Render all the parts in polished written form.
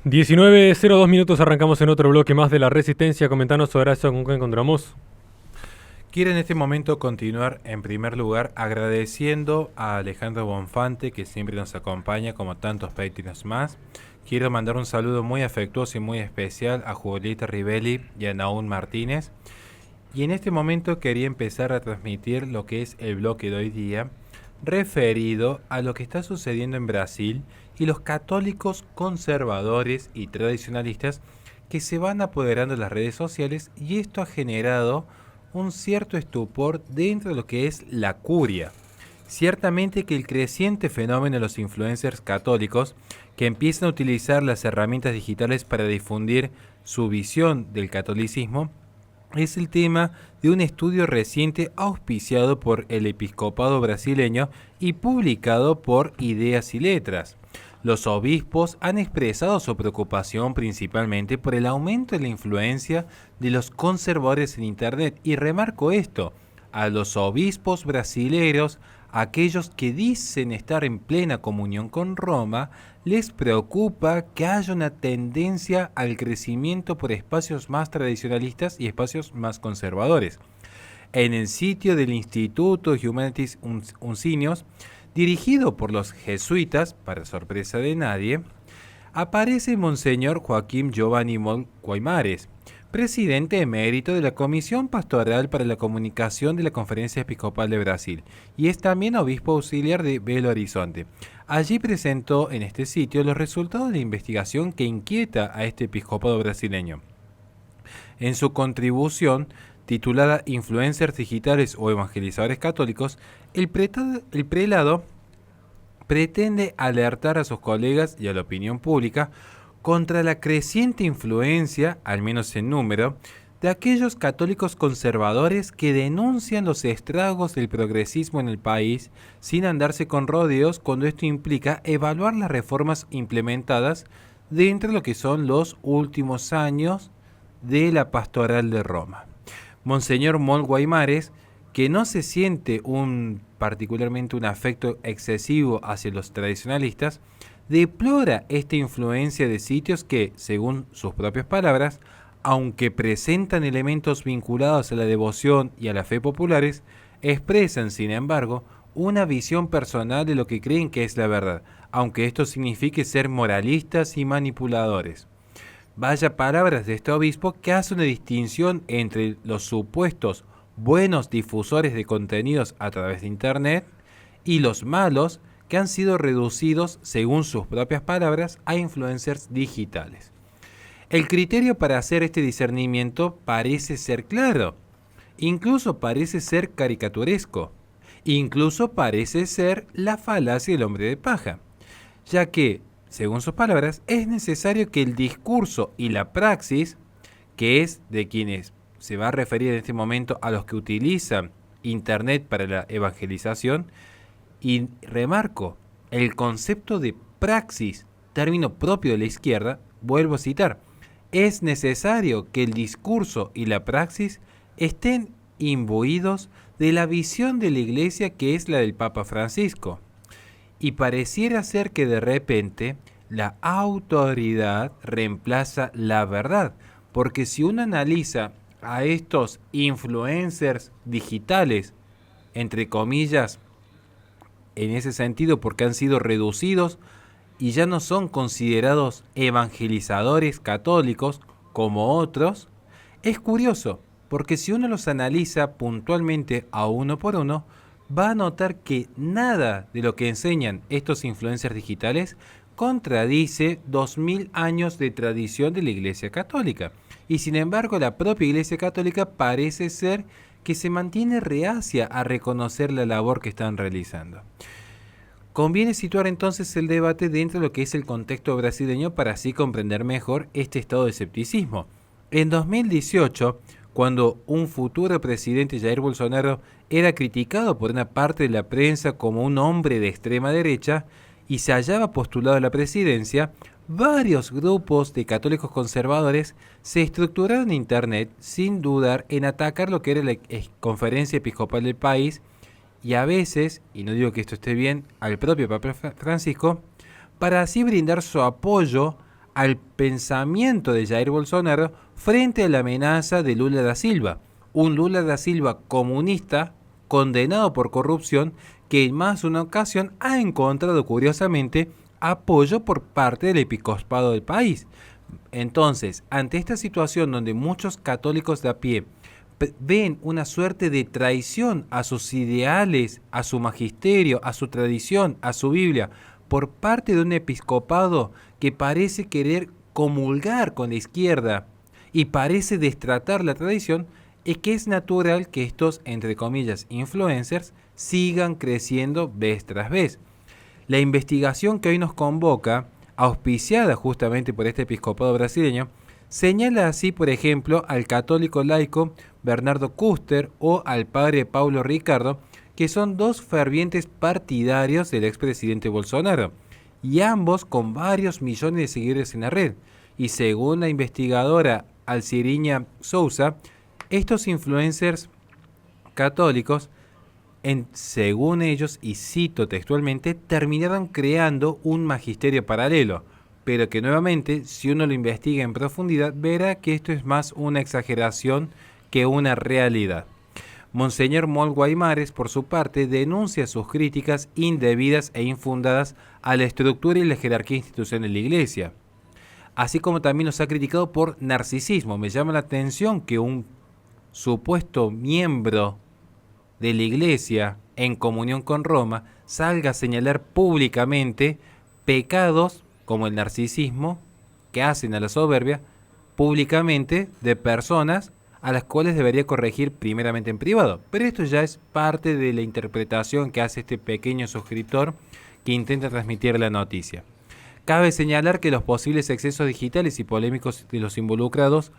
19:02 arrancamos en otro bloque más de la Resistencia. Comentanos, Horacio, con qué encontramos. Quiero en este momento continuar en primer lugar agradeciendo a Alejandro Bonfante, que siempre nos acompaña como tantos Patreons más. Quiero mandar un saludo muy afectuoso y muy especial a Julieta Rivelli y a Naún Martínez. Y en este momento quería empezar a transmitir lo que es el bloque de hoy día, referido a lo que está sucediendo en Brasil y los católicos conservadores y tradicionalistas que se van apoderando de las redes sociales, y esto ha generado un cierto estupor dentro de lo que es la curia. Ciertamente que el creciente fenómeno de los influencers católicos que empiezan a utilizar las herramientas digitales para difundir su visión del catolicismo es el tema de un estudio reciente auspiciado por el episcopado brasileño y publicado por Ideas y Letras. Los obispos han expresado su preocupación principalmente por el aumento de la influencia de los conservadores en Internet, y remarco esto: a los obispos brasileños, aquellos que dicen estar en plena comunión con Roma, les preocupa que haya una tendencia al crecimiento por espacios más tradicionalistas y espacios más conservadores. En el sitio del Instituto Humanitas Uncinios, dirigido por los jesuitas, para sorpresa de nadie, aparece Monseñor Joaquim Giovanni Mol Guaimares, presidente emérito de la Comisión Pastoral para la Comunicación de la Conferencia Episcopal de Brasil, y es también obispo auxiliar de Belo Horizonte. Allí presentó en este sitio los resultados de la investigación que inquieta a este episcopado brasileño. En su contribución, titulada Influencers digitales o evangelizadores católicos, el prelado pretende alertar a sus colegas y a la opinión pública contra la creciente influencia, al menos en número, de aquellos católicos conservadores que denuncian los estragos del progresismo en el país sin andarse con rodeos, cuando esto implica evaluar las reformas implementadas dentro de lo que son los últimos años de la pastoral de Roma. Monseñor Mol Guaimares, que no se siente particularmente un afecto excesivo hacia los tradicionalistas, deplora esta influencia de sitios que, según sus propias palabras, aunque presentan elementos vinculados a la devoción y a la fe populares, expresan, sin embargo, una visión personal de lo que creen que es la verdad, aunque esto signifique ser moralistas y manipuladores. Vaya palabras de este obispo, que hace una distinción entre los supuestos buenos difusores de contenidos a través de Internet y los malos, que han sido reducidos, según sus propias palabras, a influencers digitales. El criterio para hacer este discernimiento parece ser claro, incluso parece ser caricaturesco, incluso parece ser la falacia del hombre de paja, ya que, según sus palabras, es necesario que el discurso y la praxis, que es de quienes se va a referir en este momento a los que utilizan Internet para la evangelización, y remarco, el concepto de praxis, término propio de la izquierda, vuelvo a citar, es necesario que el discurso y la praxis estén imbuidos de la visión de la Iglesia, que es la del Papa Francisco. Y pareciera ser que de repente la autoridad reemplaza la verdad, porque si uno analiza a estos influencers digitales, entre comillas, en ese sentido, porque han sido reducidos y ya no son considerados evangelizadores católicos como otros, es curioso, porque si uno los analiza puntualmente a uno por uno, va a notar que nada de lo que enseñan estos influencers digitales contradice 2000 años de tradición de la Iglesia Católica. Y sin embargo, la propia Iglesia Católica parece ser que se mantiene reacia a reconocer la labor que están realizando. Conviene situar entonces el debate dentro de lo que es el contexto brasileño para así comprender mejor este estado de escepticismo. En 2018, cuando un futuro presidente, Jair Bolsonaro, era criticado por una parte de la prensa como un hombre de extrema derecha y se hallaba postulado a la presidencia, varios grupos de católicos conservadores se estructuraron en Internet sin dudar en atacar lo que era la conferencia episcopal del país, y a veces, y no digo que esto esté bien, al propio Papa Francisco, para así brindar su apoyo al pensamiento de Jair Bolsonaro frente a la amenaza de Lula da Silva, un Lula da Silva comunista condenado por corrupción que en más de una ocasión ha encontrado curiosamente apoyo por parte del episcopado del país. Entonces, ante esta situación donde muchos católicos de a pie ven una suerte de traición a sus ideales, a su magisterio, a su tradición, a su Biblia, por parte de un episcopado que parece querer comulgar con la izquierda y parece destratar la tradición, es que es natural que estos, entre comillas, influencers, sigan creciendo vez tras vez. La investigación que hoy nos convoca, auspiciada justamente por este episcopado brasileño, señala así, por ejemplo, al católico laico Bernardo Custer o al padre Paulo Ricardo, que son dos fervientes partidarios del expresidente Bolsonaro, y ambos con varios millones de seguidores en la red. Y según la investigadora Alciriña Souza, estos influencers católicos, según ellos, y cito textualmente, terminaron creando un magisterio paralelo, pero que nuevamente, si uno lo investiga en profundidad, verá que esto es más una exageración que una realidad. Monseñor Mol Guaimares, por su parte, denuncia sus críticas indebidas e infundadas a la estructura y la jerarquía institucional de la Iglesia, así como también los ha criticado por narcisismo. Me llama la atención que un supuesto miembro de la Iglesia en comunión con Roma salga a señalar públicamente pecados como el narcisismo que hacen a la soberbia públicamente de personas a las cuales debería corregir primeramente en privado. Pero esto ya es parte de la interpretación que hace este pequeño suscriptor que intenta transmitir la noticia. Cabe señalar que los posibles excesos digitales y polémicos de los involucrados,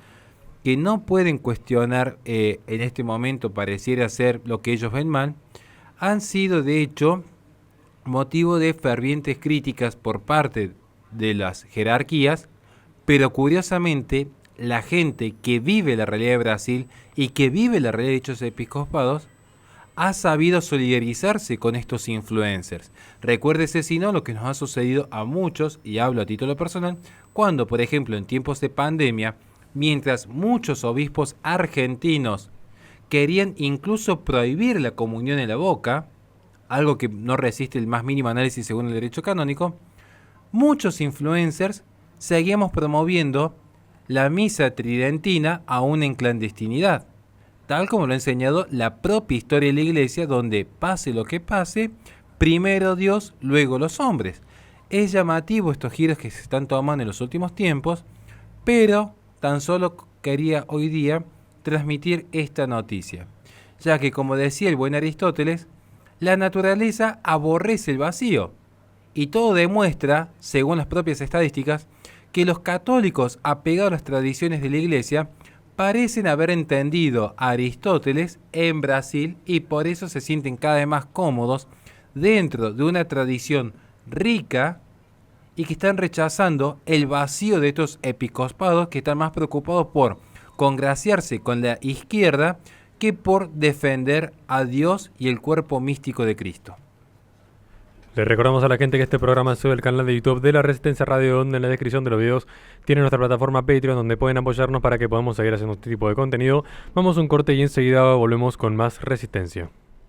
que no pueden cuestionar en este momento, pareciera ser lo que ellos ven mal, han sido de hecho motivo de fervientes críticas por parte de las jerarquías, pero curiosamente la gente que vive la realidad de Brasil y que vive la realidad de dichos episcopados ha sabido solidarizarse con estos influencers. Recuérdese, si no, lo que nos ha sucedido a muchos, y hablo a título personal, cuando, por ejemplo, en tiempos de pandemia, mientras muchos obispos argentinos querían incluso prohibir la comunión en la boca, algo que no resiste el más mínimo análisis según el derecho canónico, muchos influencers seguíamos promoviendo la misa tridentina aún en clandestinidad, tal como lo ha enseñado la propia historia de la Iglesia, donde pase lo que pase, primero Dios, luego los hombres. Es llamativo estos giros que se están tomando en los últimos tiempos, pero tan solo quería hoy día transmitir esta noticia, ya que, como decía el buen Aristóteles, la naturaleza aborrece el vacío, y todo demuestra, según las propias estadísticas, que los católicos apegados a las tradiciones de la Iglesia parecen haber entendido a Aristóteles en Brasil y por eso se sienten cada vez más cómodos dentro de una tradición rica y que están rechazando el vacío de estos episcopados que están más preocupados por congraciarse con la izquierda que por defender a Dios y el cuerpo místico de Cristo. Les recordamos a la gente que este programa sube al canal de YouTube de La Resistencia Radio, donde en la descripción de los videos tiene nuestra plataforma Patreon, donde pueden apoyarnos para que podamos seguir haciendo este tipo de contenido. Vamos a un corte y enseguida volvemos con más Resistencia.